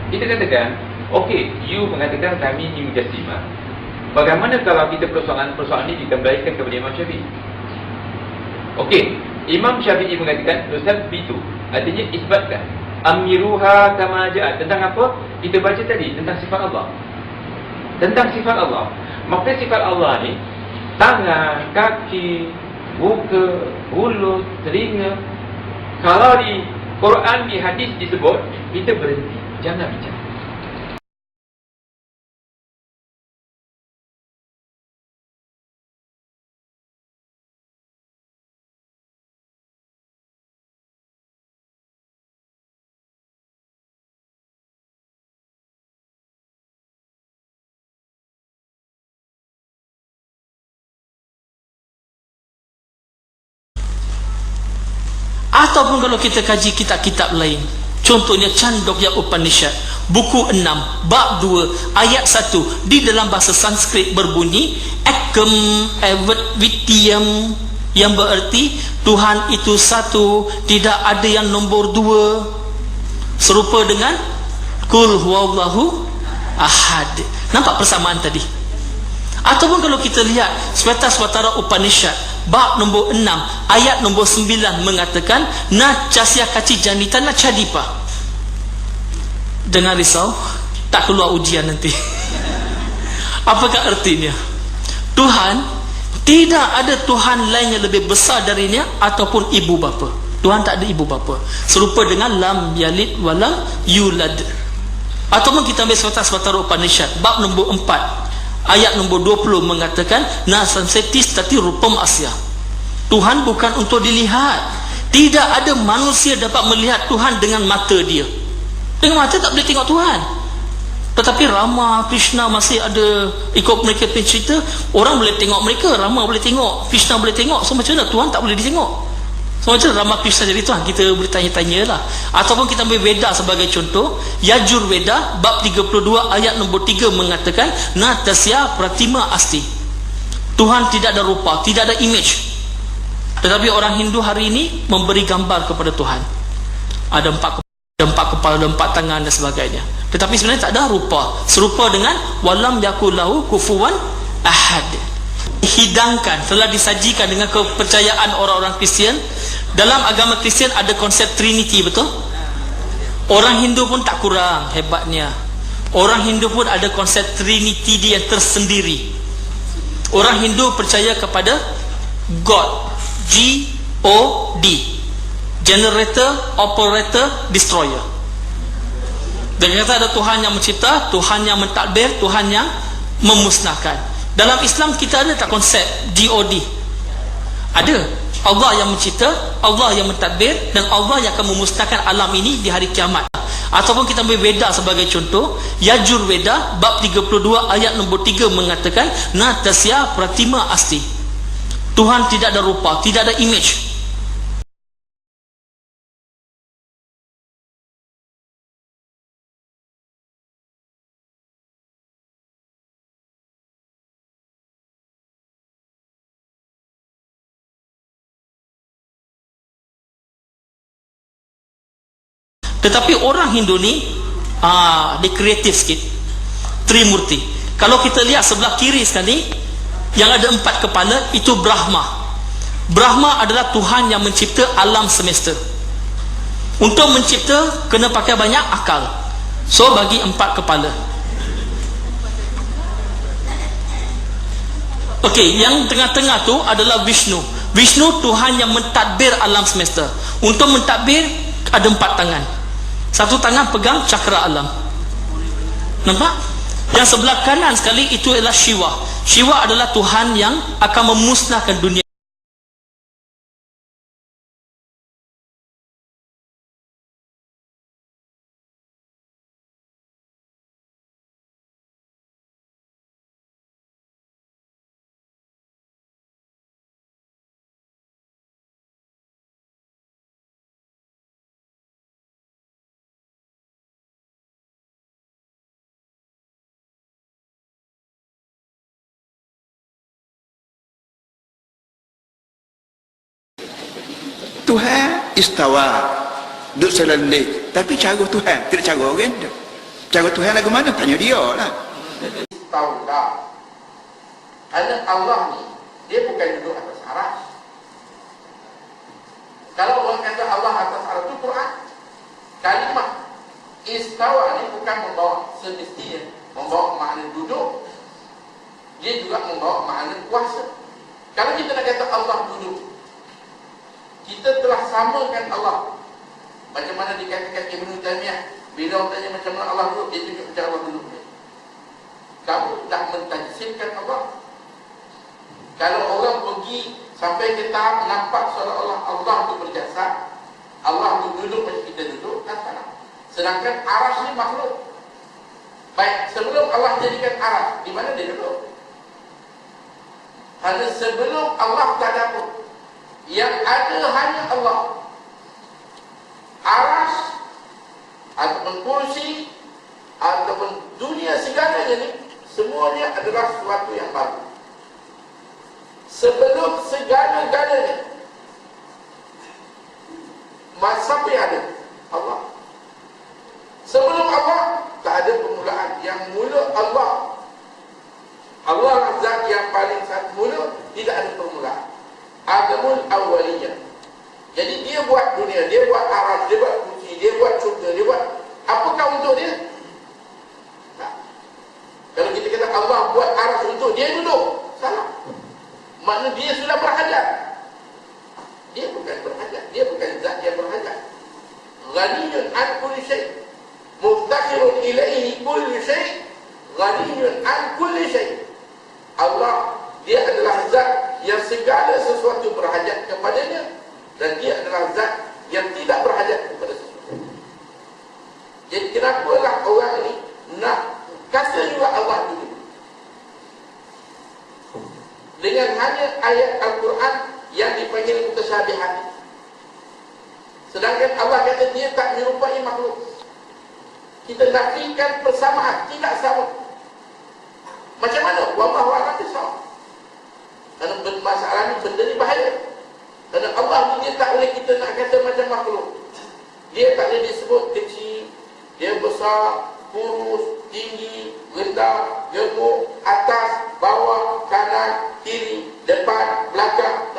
Kita katakan, okey, you mengatakan kami ni mujassimah. Bagaimana kalau kita persoalan ini dikembalikan kepada Imam Syafi'i? Okey, Imam Syafi'i mengatakan nusabbitu, artinya isbatkan. Amiruha kama ja'at. Tentang apa? Kita baca tadi tentang sifat Allah. Tentang sifat Allah. Maka sifat Allah ni tangan, kaki, muka, mulut, telinga. Kalau di Quran, di hadis disebut, kita berhenti, jangan bicara. Ataupun kalau kita kaji kitab-kitab lain, contohnya Chandogya Upanishad, buku 6, bab 2, ayat 1, di dalam bahasa Sanskrit berbunyi Ekam Evat Vityam, yang bererti Tuhan itu satu, tidak ada yang nombor dua, serupa dengan Kul huwallahu ahad. Nampak persamaan tadi? Ataupun kalau kita lihat Sweta-swatara Upanishad, bab nombor 6, ayat nombor 9 mengatakan na casya kaci janita na cadipa. Jangan risau, tak keluar ujian nanti. Apakah artinya? Tuhan, tidak ada Tuhan lain yang lebih besar darinya ataupun ibu bapa. Tuhan tak ada ibu bapa. Serupa dengan lam yalid walam yulad. Ataupun kita ambil Sweta-swatara Upanishad, bab nombor 4, ayat nombor 20 mengatakan nasansetis tati rupam asya. Tuhan bukan untuk dilihat. Tidak ada manusia dapat melihat Tuhan dengan mata dia. Dengan mata tak boleh tengok Tuhan. Tetapi Rama, Krishna masih ada, ikut mereka punya cerita, orang boleh tengok mereka, Rama boleh tengok, Krishna boleh tengok. So macam mana Tuhan tak boleh ditengok? So macam mana Rama Krishna jadi Tuhan? Kita boleh tanya-tanya lah. Ataupun kita ambil Veda sebagai contoh, Yajur Veda bab 32 ayat nombor 3 mengatakan natasya pratima asti. Tuhan tidak ada rupa, tidak ada image. Tetapi orang Hindu hari ini memberi gambar kepada Tuhan. Ada empat kepala, ada 4 tangan dan sebagainya. Tetapi sebenarnya tak ada rupa, serupa dengan walam yakul lahu kufuwan ahad. Hidangkan, telah disajikan dengan kepercayaan orang-orang Kristian. Dalam agama Kristian ada konsep Trinity, betul? Orang Hindu pun tak kurang hebatnya. Orang Hindu pun ada konsep Trinity dia yang tersendiri. Orang Hindu percaya kepada God, G-O-D, Generator, Operator, Destroyer. Dan kata ada Tuhan yang mencipta, Tuhan yang mentadbir, Tuhan yang memusnahkan. Dalam Islam kita ada tak konsep G-O-D? Ada. Allah yang mencipta, Allah yang mentadbir, dan Allah yang akan memusnahkan alam ini di hari kiamat. Ataupun kita ambil Veda sebagai contoh, Yajur Veda bab 32 ayat nombor 3 mengatakan natasya pratima asti. Tuhan tidak ada rupa, tidak ada image. Tetapi orang Hindu ni dia kreatif sikit. Trimurti. Kalau kita lihat sebelah kiri sekali, yang ada 4 kepala, itu Brahma. Brahma adalah Tuhan yang mencipta alam semesta. Untuk mencipta kena pakai banyak akal. So bagi 4 kepala. Okey, yang tengah-tengah tu adalah Vishnu. Vishnu Tuhan yang mentadbir alam semesta. Untuk mentadbir ada 4 tangan. Satu tangan pegang cakra alam. Nampak? Yang sebelah kanan sekali itu adalah Shiva. Shiva adalah Tuhan yang akan memusnahkan dunia. Tuhan istawa, duduk selelih, tapi cara Tuhan tidak cara orang dah. Cara Tuhan lagu mana? Tanya dia lah. Tahu tak? Kerana Allah ni, dia bukan duduk atas aras. Kalau orang kata Allah atas aras itu Quran, kalimah istawa ni bukan membawa semestinya membawa makna duduk, dia juga membawa makna kuasa. Kalau kita nak kata Allah duduk, kita telah samakan Allah. Macam mana dikatakan Ibnu Taimiyah, bila orang tanya macam mana Allah duduk, dia tunjuk macam Allah duduk. Kamu dah mentajsimkan Allah. Kalau orang pergi sampai ke tahap nampak seolah-olah Allah itu berjasad, Allah itu duduk macam kita duduk, kan salah. Sedangkan aras ni makhluk. Baik, sebelum Allah jadikan aras, di mana dia duduk? Kerana sebelum Allah tak ada pun, yang ada hanya Allah. Aras ataupun kursi ataupun dunia segalanya ni, semuanya adalah sesuatu yang baru. Sebelum segala-galanya, siapa yang ada? Allah. Sebelum Allah, tak ada permulaan. Yang mula Allah. Allah lah zat yang paling satu mula, tidak ada permulaan. Adamul awaliyah. Jadi dia buat dunia, dia buat aras, dia buat kursi, dia buat syurga, dia buat apakah untuk dia? Tak. Kalau kita kata Allah buat aras untuk dia duduk, salah. Makna dia sudah berhajat. Dia bukan berhajat, dia bukan zat yang berhajat. Ghaniyun an kulli syai', muftakhirun ilaihi kulli syai', ghaniyun an kulli syai'. Allah, dia adalah zat yang segala sesuatu berhajat kepadanya, dan dia adalah zat yang tidak berhajat kepada sesuatu. Jadi kenapalah orang ini nak kata juga Allah dulu dengan hanya ayat Al-Quran yang dipanggil mutasyabihat. Sedangkan Allah kata dia tak menyerupai makhluk. Kita nafikan persamaan, tidak sama. Macam mana? Wallahu a'lam bishawab. Kerana masalah ni, benda ni bahaya. Kerana Allah ni dia tak boleh kita nak kata macam makhluk. Dia tak boleh disebut kecil, dia besar, kurus, tinggi, rendah, gemuk, atas, bawah, kanan, kiri, depan, belakang.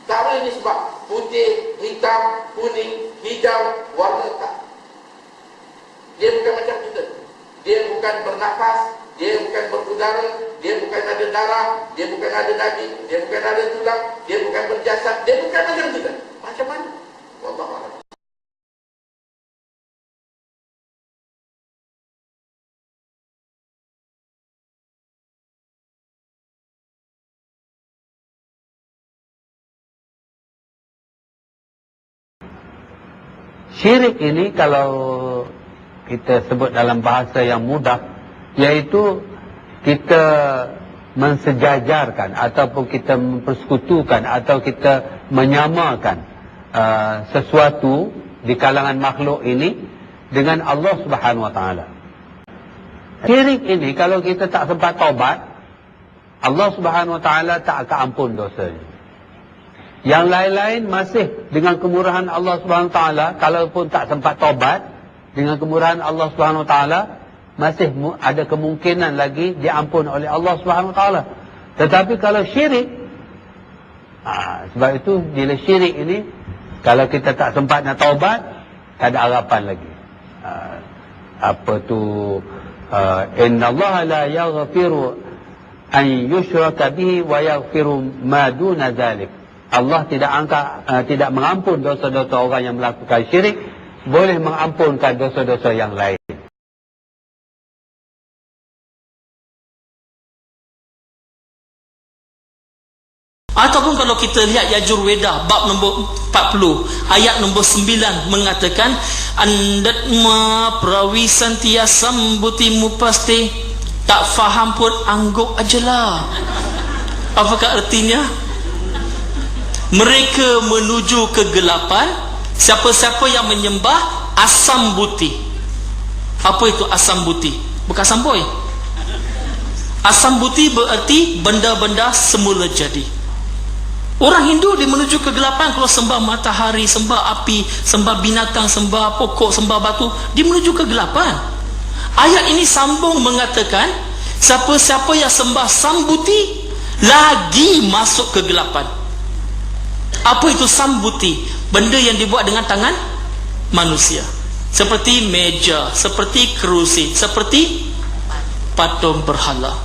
Tak boleh disebut putih, hitam, kuning, hijau, warna tak. Dia bukan macam kita. Dia bukan bernafas, dia bukan berudara, dia bukan ada darah, dia bukan ada daging, dia bukan ada tulang, dia bukan berjasad, dia bukan macam kita. Macam mana? Wallahu a'lam. Syirik ini kalau kita sebut dalam bahasa yang mudah, iaitu kita mensejajarkan ataupun kita mempersekutukan atau kita menyamakan sesuatu di kalangan makhluk ini dengan Allah Subhanahu Wa Taala. Syirik ini kalau kita tak sempat taubat, Allah Subhanahu Wa Taala tak akan ampun dosanya. Yang lain-lain masih dengan kemurahan Allah Subhanahu Wa Taala, kalaupun tak sempat taubat, dengan kemurahan Allah Subhanahu Wa Taala masih ada kemungkinan lagi diampun oleh Allah Subhanahu Wa Taala. Tetapi kalau syirik, sebab itu bila syirik ini, kalau kita tak sempat nak taubat, tak ada harapan lagi. Apa tu, innallaha la yaghfiru an yushraka bihi wa yaghfiru ma duna dzalik. Allah tidak mengampun dosa-dosa orang yang melakukan syirik, boleh mengampunkan dosa-dosa yang lain. Ataupun kalau kita lihat Yajurwedah bab nombor 40 ayat nombor 9 mengatakan andatma prawisantiasam butimu pasti tak faham pun angguk ajalah. Apakah artinya? Mereka menuju kegelapan. Siapa-siapa yang menyembah asam buti. Apa itu asam buti? Bukan asam boy. Asam buti berarti benda-benda semula jadi. Orang Hindu dia menuju kegelapan. Kalau sembah matahari, sembah api, sembah binatang, sembah pokok, sembah batu, dia menuju kegelapan. Ayat ini sambung mengatakan, siapa-siapa yang sembah sambuti lagi masuk kegelapan. Apa itu sambuti? Benda yang dibuat dengan tangan manusia, seperti meja, seperti kerusi, seperti patung berhala.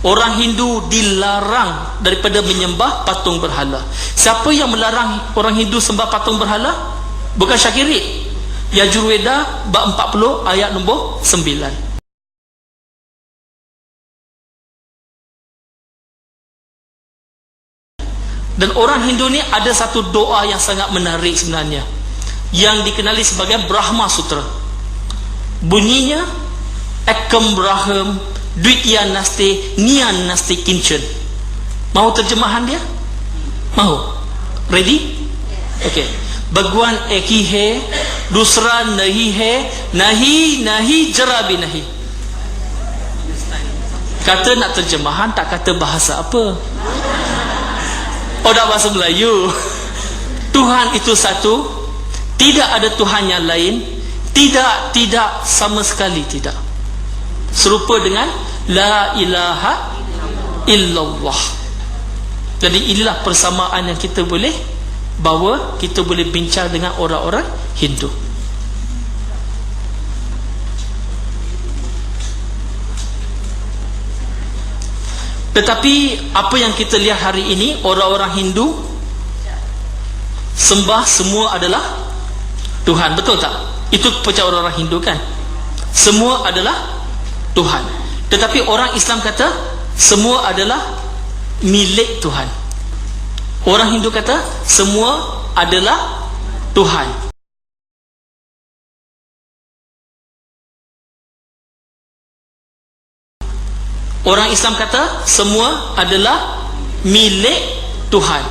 Orang Hindu dilarang daripada menyembah patung berhala. Siapa yang melarang orang Hindu sembah patung berhala? Bukan Syakiri. Yajurveda bab 40 ayat nombor 9. Dan orang Hindu ni ada satu doa yang sangat menarik sebenarnya, yang dikenali sebagai Brahma Sutra. Bunyinya Ekam Braham Dwitya Nasti Nian Nasti Kinchan. Mau terjemahan dia? Mau? Ready? Okay. Bhagwan eki hai, dusra nahi hai, nahi nahi jara bhi nahi. Kata nak terjemahan, tak kata bahasa apa. Oh, dah bahasa Melayu. Tuhan itu satu, tidak ada Tuhan yang lain. Tidak, sama sekali tidak. Serupa dengan la ilaha illallah. Jadi inilah persamaan yang kita boleh bawa, kita boleh bincang dengan orang-orang Hindu. Tetapi apa yang kita lihat hari ini, orang-orang Hindu sembah semua adalah Tuhan. Betul tak? Itu percaya orang-orang Hindu kan? Semua adalah Tuhan. Tetapi orang Islam kata semua adalah milik Tuhan. Orang Hindu kata semua adalah Tuhan. Orang Islam kata semua adalah milik Tuhan.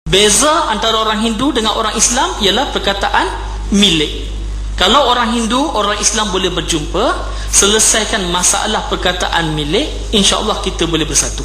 Beza antara orang Hindu dengan orang Islam ialah perkataan milik. Kalau orang Hindu, orang Islam boleh berjumpa, selesaikan masalah perkataan milik, insya-Allah kita boleh bersatu.